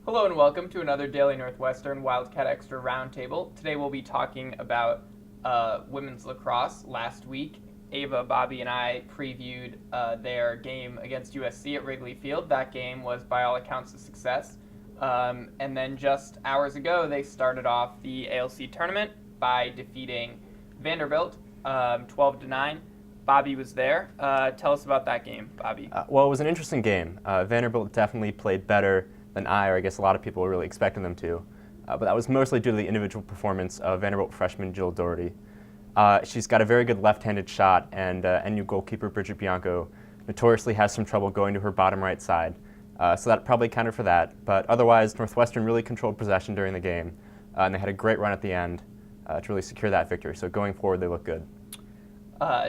Hello and welcome to another Daily Northwestern Wildcat Extra Roundtable. Today we'll be talking about women's lacrosse. Last week, Ava, Bobby, and I previewed their game against USC at Wrigley Field. That game was, by all accounts, a success. And then just hours ago, they started off the ALC tournament by defeating Vanderbilt 12-9. Bobby was there. Tell us about that game, Bobby. Well, it was an interesting game. Vanderbilt definitely played better than or I guess a lot of people were really expecting them to. But that was mostly due to the individual performance of Vanderbilt freshman Jill Doherty. She's got a very good left-handed shot, and NU goalkeeper Bridget Bianco notoriously has some trouble going to her bottom right side. So that probably counted for that. But otherwise, Northwestern really controlled possession during the game, and they had a great run at the end to really secure that victory. So going forward, they look good.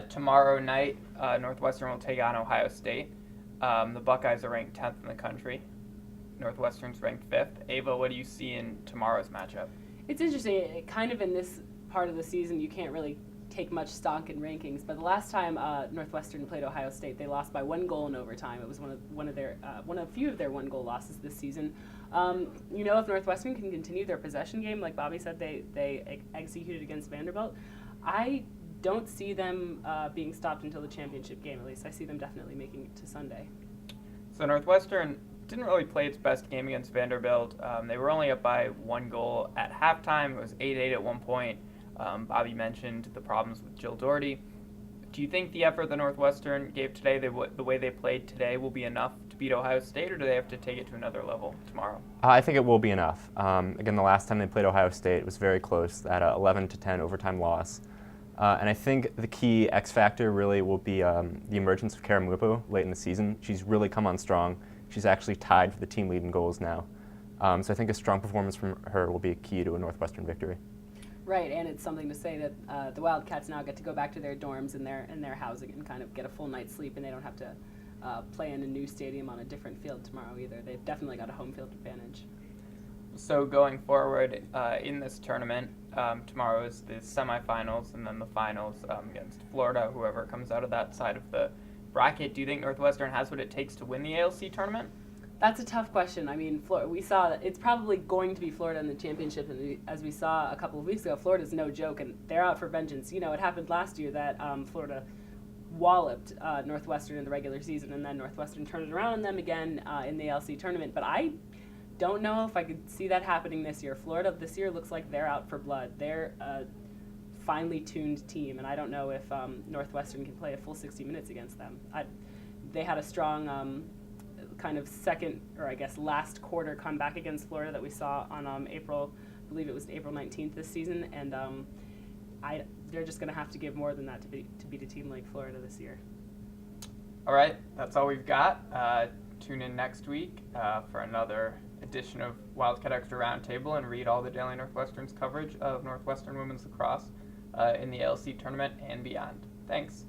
Tomorrow night, Northwestern will take on Ohio State. The Buckeyes are ranked 10th in the country. Northwestern's ranked 5th. Ava, what do you see in tomorrow's matchup? It's interesting. Kind of in this part of the season, you can't really take much stock in rankings. But the last time Northwestern played Ohio State, they lost by 1 goal in overtime. It was one of a few of their 1-goal losses this season. If Northwestern can continue their possession game, like Bobby said, they executed against Vanderbilt. I don't see them being stopped until the championship game. At least I see them definitely making it to Sunday. So Northwestern didn't really play its best game against Vanderbilt. They were only up by 1 goal at halftime. It was 8-8 at one point. Bobby mentioned the problems with Jill Doherty. Do you think the effort that Northwestern gave today, the way they played today, will be enough to beat Ohio State, or do they have to take it to another level tomorrow? I think it will be enough. Again, the last time they played Ohio State, it was very close, that 11-10 overtime loss. And I think the key X factor really will be the emergence of Kara Mupo late in the season. She's really come on strong. She's actually tied for the team lead in goals now. So I think a strong performance from her will be key to a Northwestern victory. Right, and it's something to say that the Wildcats now get to go back to their dorms and their housing and kind of get a full night's sleep, and they don't have to play in a new stadium on a different field tomorrow either. They've definitely got a home field advantage. So going forward in this tournament, tomorrow is the semifinals and then the finals against Florida, whoever comes out of that side of the bracket. Do you think Northwestern has what it takes to win the ALC tournament? That's a tough question. I mean, we saw that it's probably going to be Florida in the championship, and as we saw a couple of weeks ago, Florida's no joke, and they're out for vengeance. You know, it happened last year that Florida walloped Northwestern in the regular season, and then Northwestern turned it around on them again in the ALC tournament. But I don't know if I could see that happening this year. Florida this year looks like they're out for blood. They're a finely tuned team, and I don't know if Northwestern can play a full 60 minutes against them. They had a strong kind of second, or I guess last quarter comeback against Florida that we saw on I believe it was April 19th this season, and they're just going to have to give more than that to beat a team like Florida this year. All right, that's all we've got. Tune in next week for another edition of Wildcat Extra Roundtable and read all the Daily Northwestern's coverage of Northwestern women's lacrosse in the ALC tournament and beyond. Thanks.